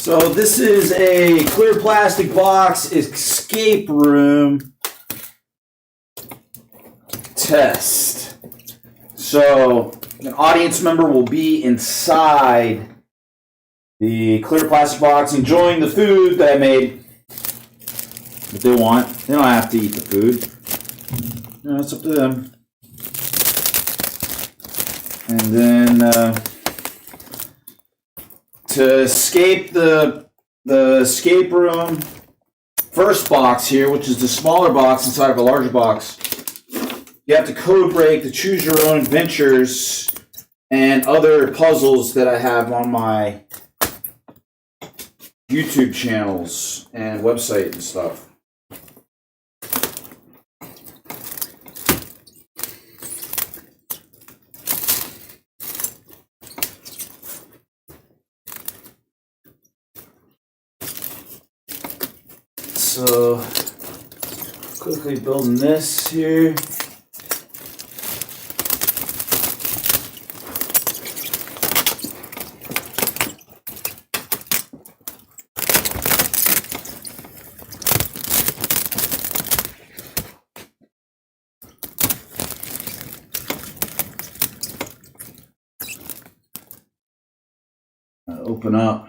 So this is a clear plastic box escape room test. So an audience member will be inside the clear plastic box enjoying the food that I made. If they want, they don't have to eat the food. No, it's up to them. And then to escape the escape room first box here, which is the smaller box inside of a larger box, you have to code break the choose your own adventures and other puzzles that I have on my YouTube channels and website and stuff. So, quickly building this here. Open up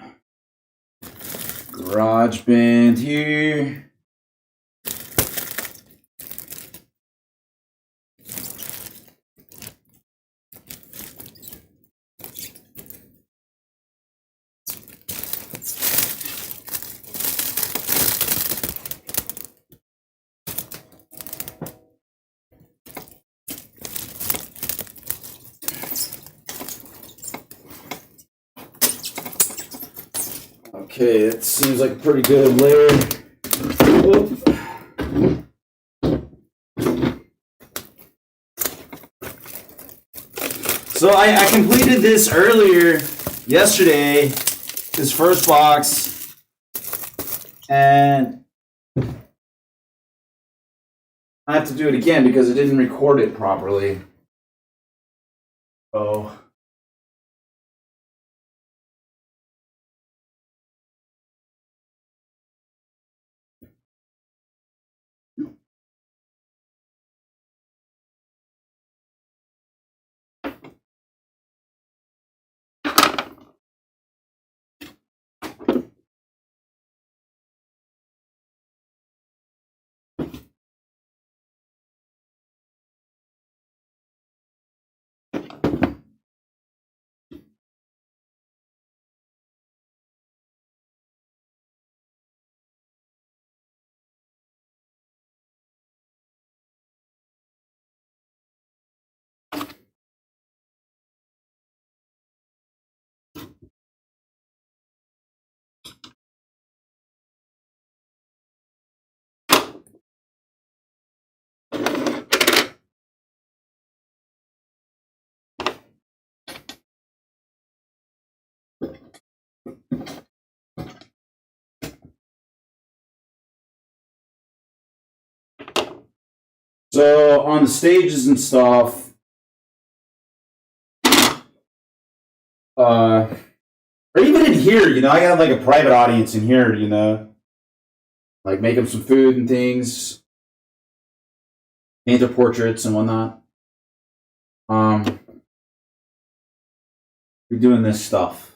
GarageBand here. Okay, it seems like a pretty good layer. So I completed this earlier yesterday, this first box, and I have to do it again because it didn't record it properly. Oh. So on the stages and stuff, or even in here, you know, I got like a private audience in here, you know, like make them some food and things, paint their portraits and whatnot. We're doing this stuff.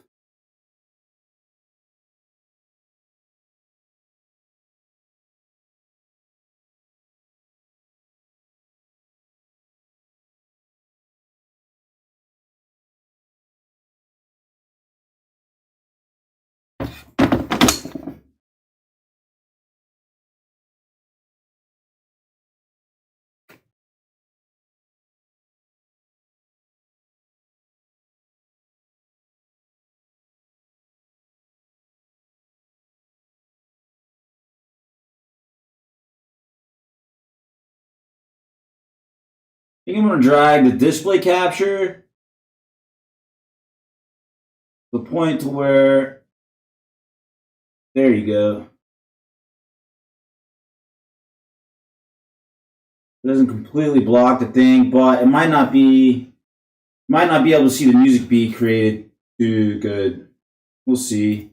I think I'm going to drag the display capture the point to where, there you go. It doesn't completely block the thing, but it might not be able to see the music beat created too good. We'll see.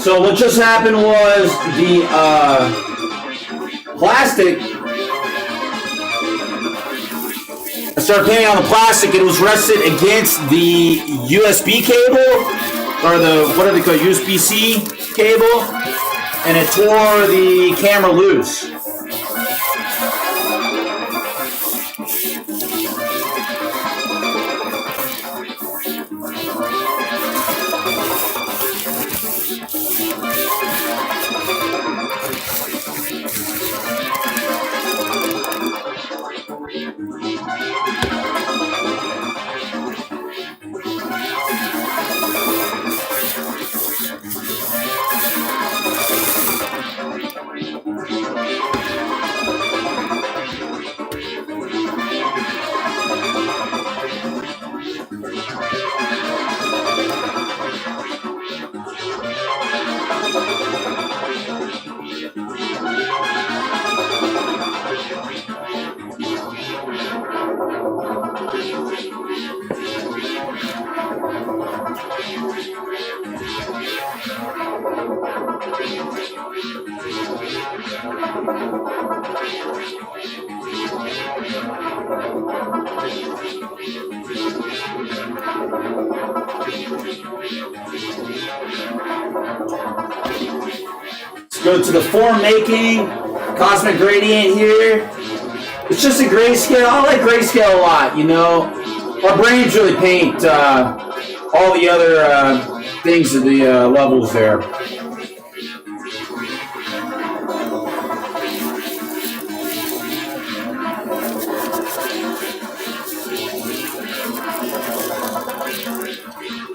So what just happened was the plastic. I started painting on the plastic. It was rested against the USB cable, or the, what do they call it, USB-C cable, and it tore the camera loose. Let's go to the form making, cosmic gradient here. It's just a grayscale. I like grayscale a lot, you know. Our brains really paint all the other things of the levels there.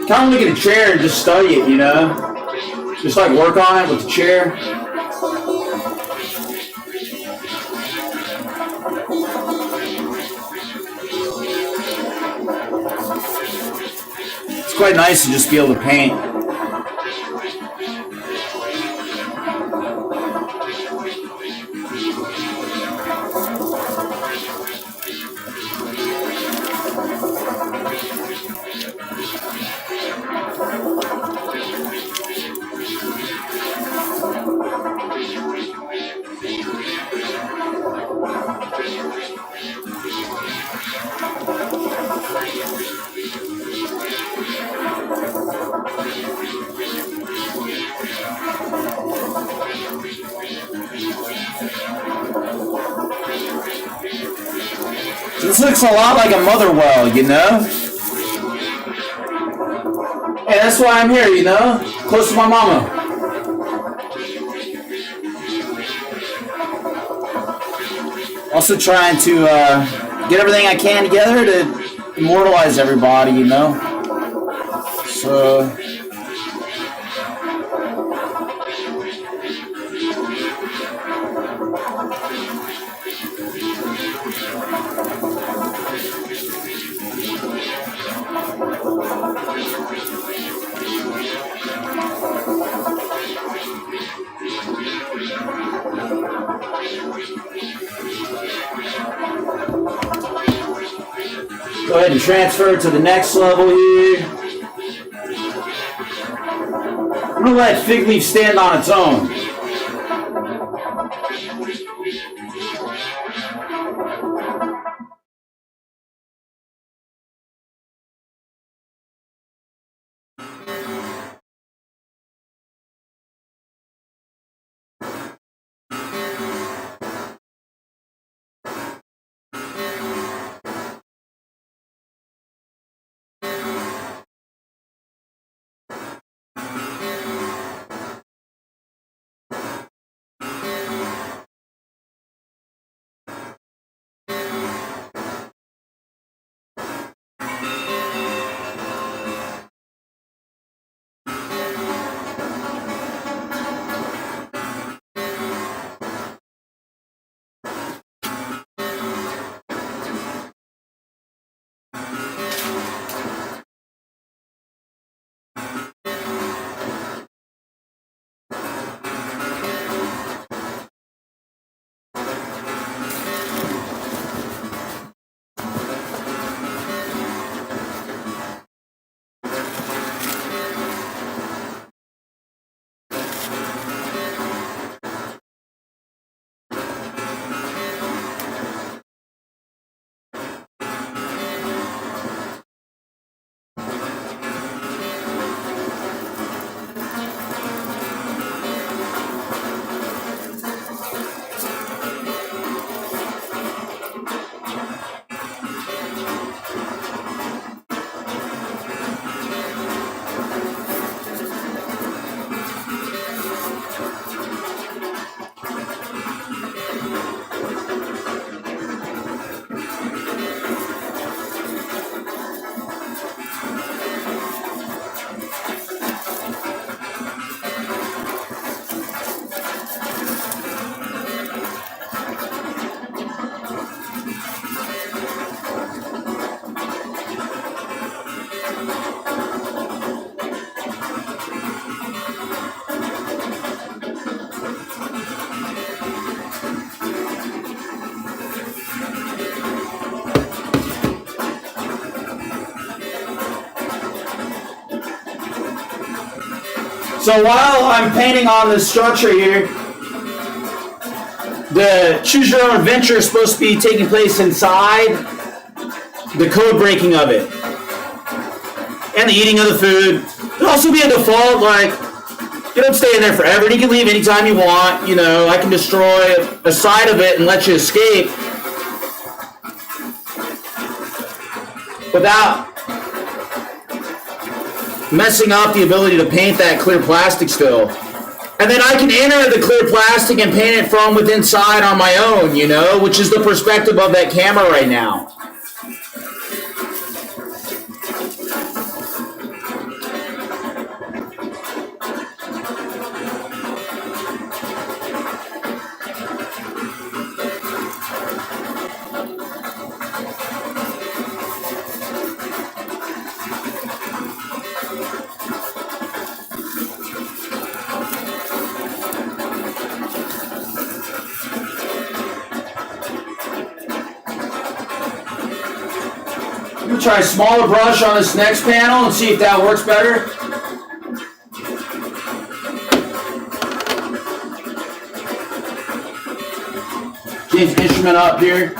Kind of look at a chair and just study it, you know? Just like work on it with the chair. It's quite nice to just be able to paint. This looks a lot like a mother well, you know? Hey, that's why I'm here, you know? Close to my mama. Also trying to get everything I can together to immortalize everybody, you know? So... Go ahead and transfer to the next level here. I'm going to let Fig Leaf stand on its own. So while I'm painting on this structure here, the choose your own adventure is supposed to be taking place inside the code breaking of it and the eating of the food. There'll also be a default, like, you don't stay in there forever, and you can leave anytime you want. You know, I can destroy a side of it and let you escape without messing up the ability to paint that clear plastic still. And then I can enter the clear plastic and paint it from within inside on my own, you know, which is the perspective of that camera right now. I'm going to try a smaller brush on this next panel and see if that works better. Change the instrument up here.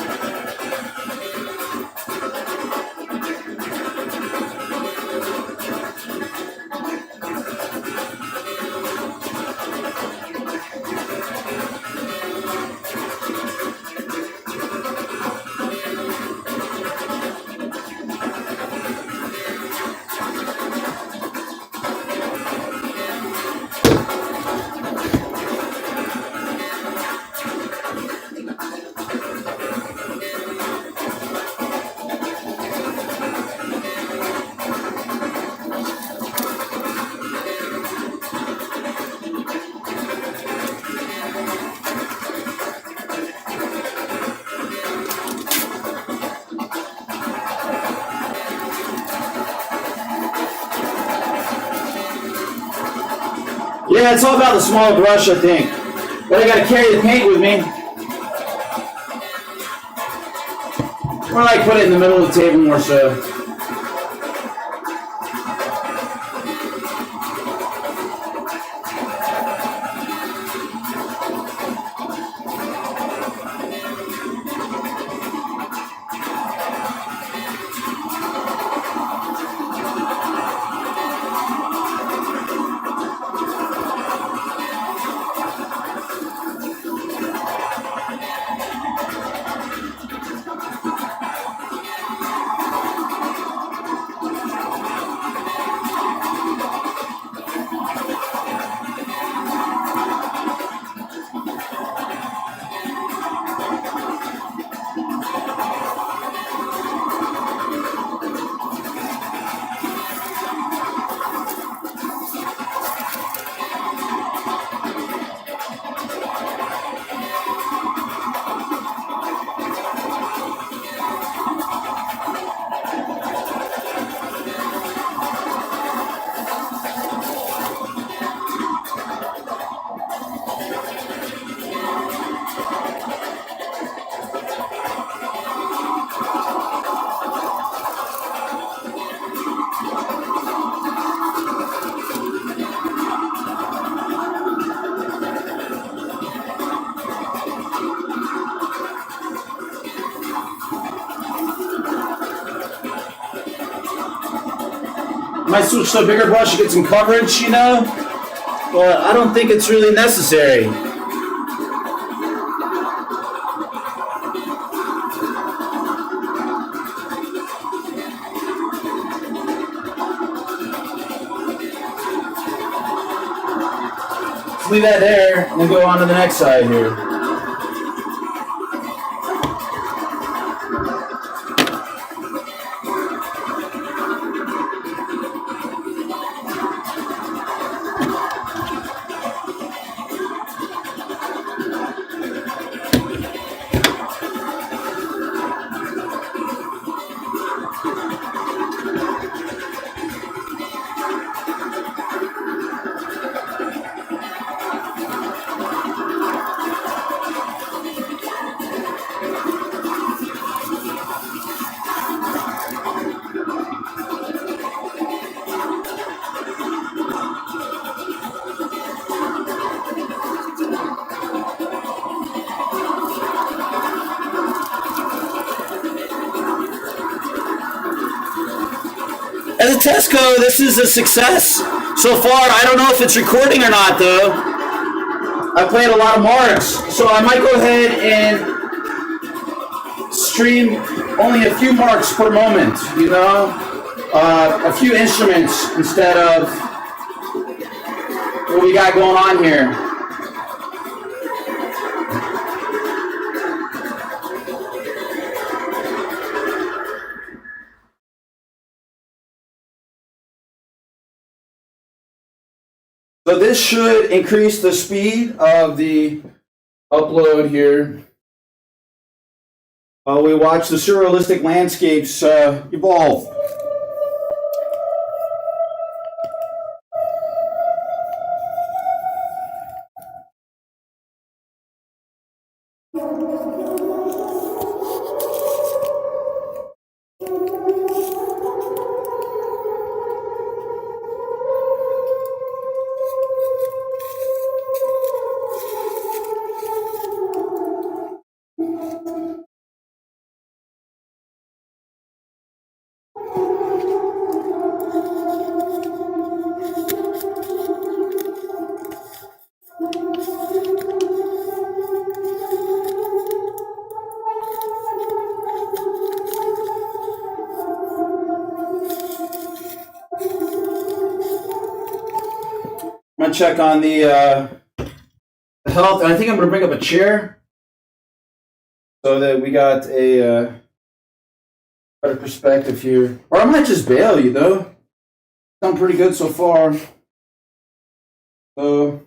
Yeah, it's all about the smaller brush, I think. But I gotta carry the paint with me. Or like put it in the middle of the table more so. Might switch to a bigger brush to get some coverage, you know, but I don't think it's really necessary. Let's leave that there and then go on to the next side here. As a test code, this is a success so far. I don't know if it's recording or not, though. I played a lot of marks, so I might go ahead and stream only a few marks per moment, you know? A few instruments instead of what we got going on here. So this should increase the speed of the upload here. While we watch the surrealistic landscapes evolve. I'm gonna check on the health, and I think I'm gonna bring up a chair so that we got a better perspective here. Or I might just bail, you know. Sound pretty good so far. So,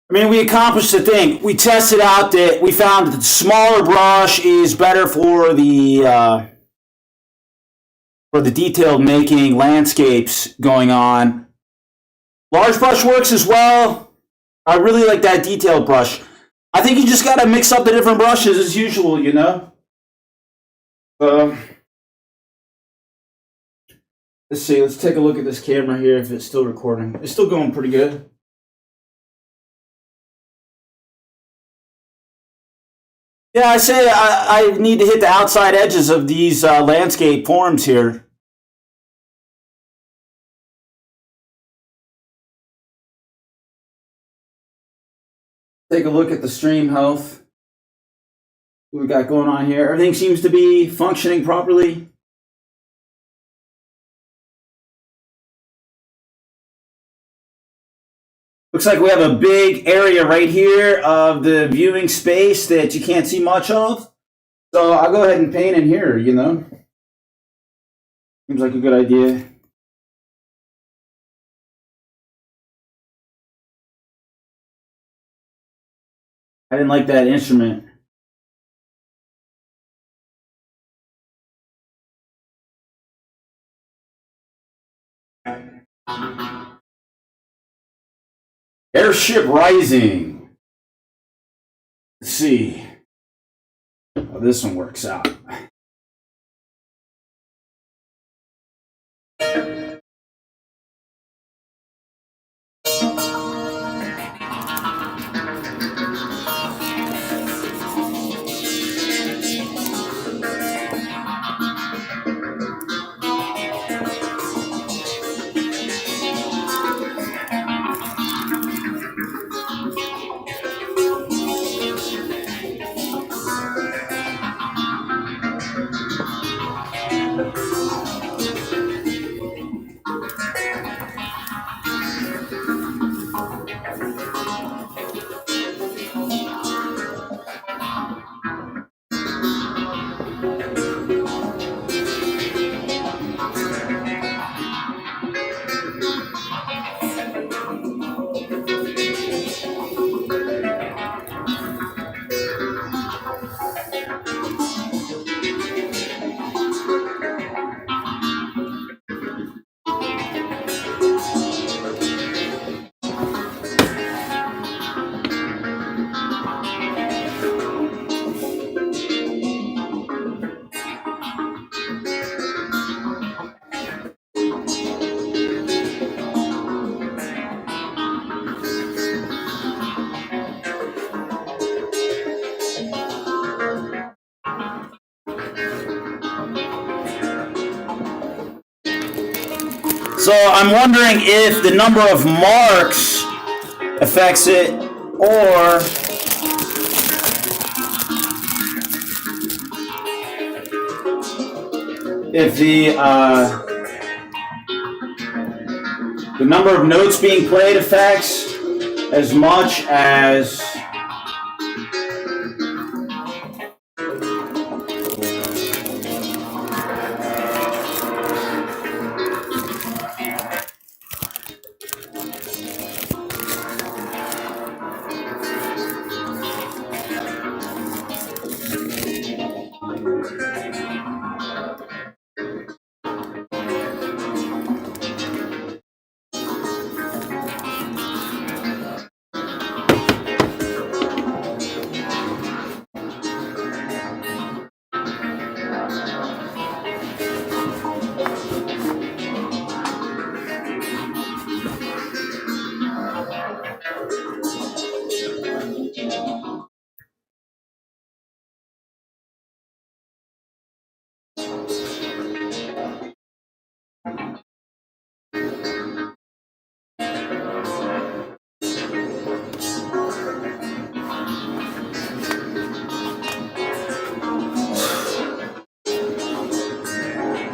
I mean, we accomplished the thing. We tested out that we found that the smaller brush is better for the detailed making landscapes going on. Large brush works as well. I really like that detailed brush. I think you just got to mix up the different brushes as usual, you know. Let's see. Let's take a look at this camera here if it's still recording. It's still going pretty good. Yeah, I say I need to hit the outside edges of these landscape forms here. Take a look at the stream health. What we got going on here. Everything seems to be functioning properly. Looks like we have a big area right here of the viewing space that you can't see much of. So I'll go ahead and paint in here, you know. Seems like a good idea. I didn't like that instrument. Airship Rising. Let's see how this one works out. So I'm wondering if the number of marks affects it, or if the number of notes being played affects as much as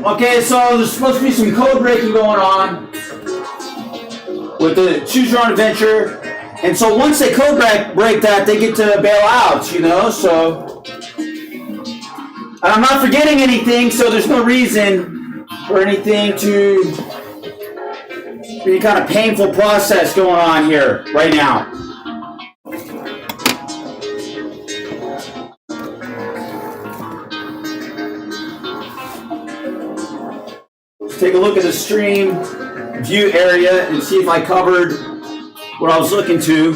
okay, so there's supposed to be some code breaking going on with the Choose Your Own Adventure. And so once they code break that, they get to bail out, you know, so. And I'm not forgetting anything, so there's no reason for anything to be any kind of painful process going on here right now. Take a look at the stream view area and see if I covered what I was looking to.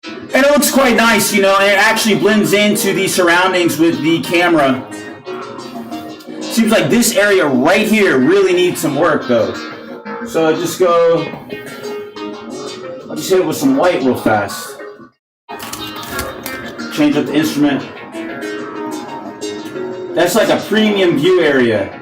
And it looks quite nice, you know, and it actually blends into the surroundings with the camera. Seems like this area right here really needs some work though. So I'll just hit it with some white real fast. Change up the instrument. That's like a premium view area.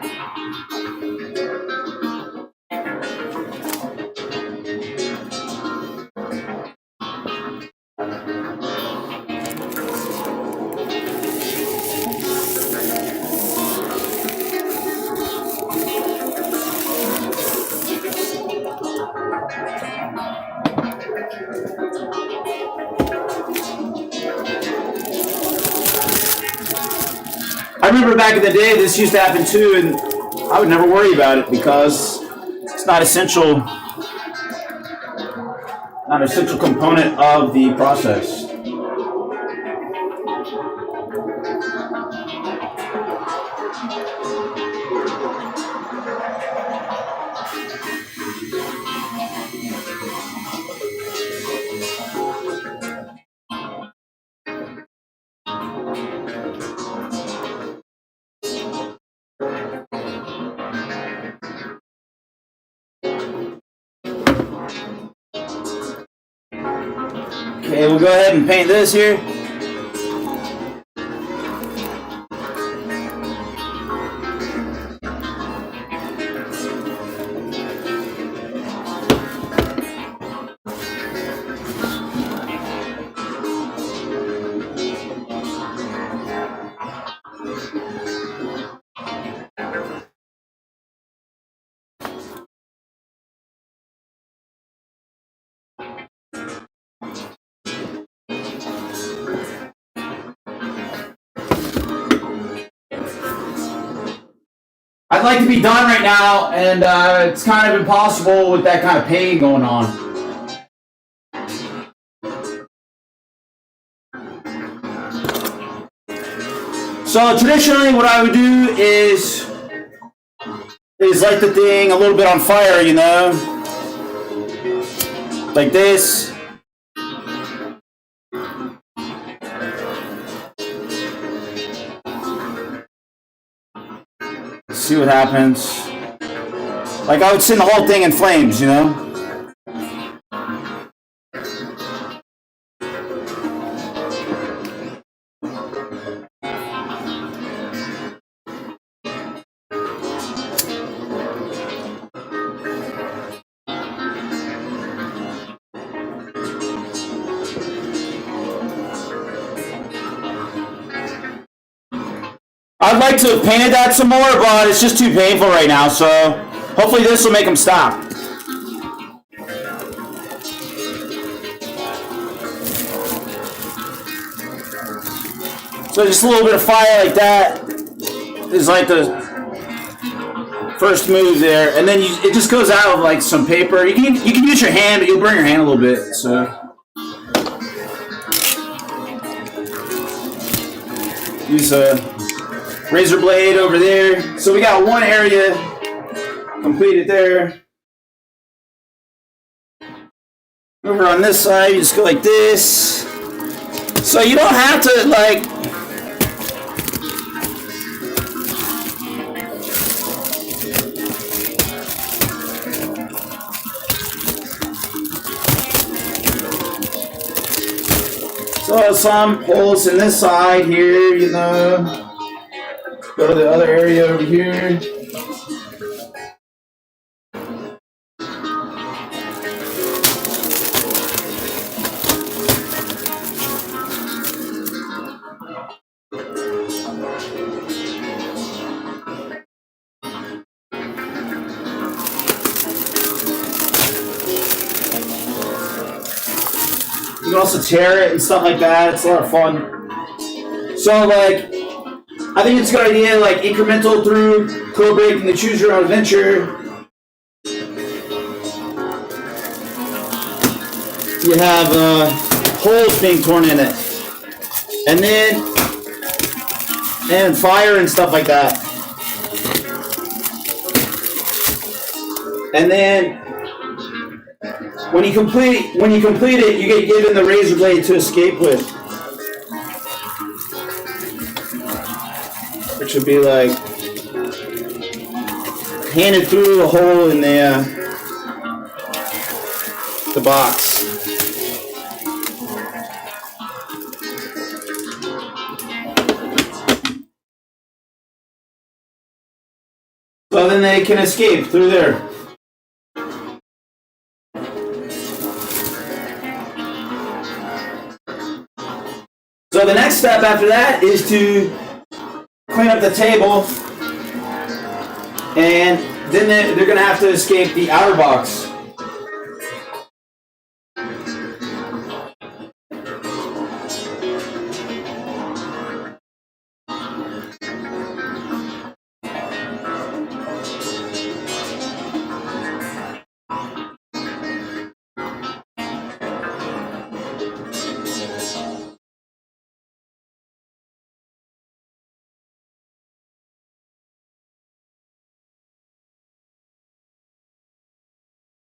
I remember back in the day this used to happen too, and I would never worry about it because it's not essential component of the process. Okay, we'll go ahead and paint this here. I'd like to be done right now, and it's kind of impossible with that kind of pain going on. So traditionally what I would do is light the thing a little bit on fire, you know, like this. See what happens. Like I would send the whole thing in flames, you know. I'd like to have painted that some more, but it's just too painful right now, so hopefully this will make them stop. So just a little bit of fire like that is like the first move there, and then it just goes out with like some paper. You can use your hand, but you'll burn your hand a little bit. So use a razor blade over there. So we got one area completed there. Over on this side, you just go like this. So you don't have to like so some holes in this side here, you know. Go to the other area over here. You can also tear it and stuff like that. It's a lot of fun. So, like, I think it's a good idea, like, incremental through code breaking the choose your own adventure. You have holes being torn in it. And fire and stuff like that. And then when you complete it, you get given the razor blade to escape with, which would be like handed through a hole in the box. So then they can escape through there. So the next step after that is to clean up the table, and then they're going to have to escape the outer box.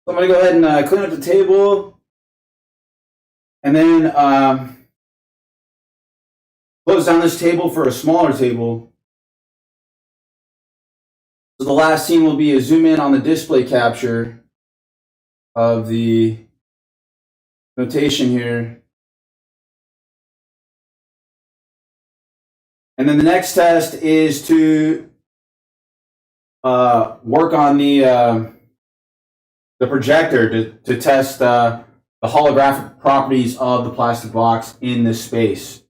So I'm going to go ahead and clean up the table, and then close down this table for a smaller table. So the last scene will be a zoom in on the display capture of the notation here. And then the next test is to work on the projector to test the holographic properties of the plastic box in this space.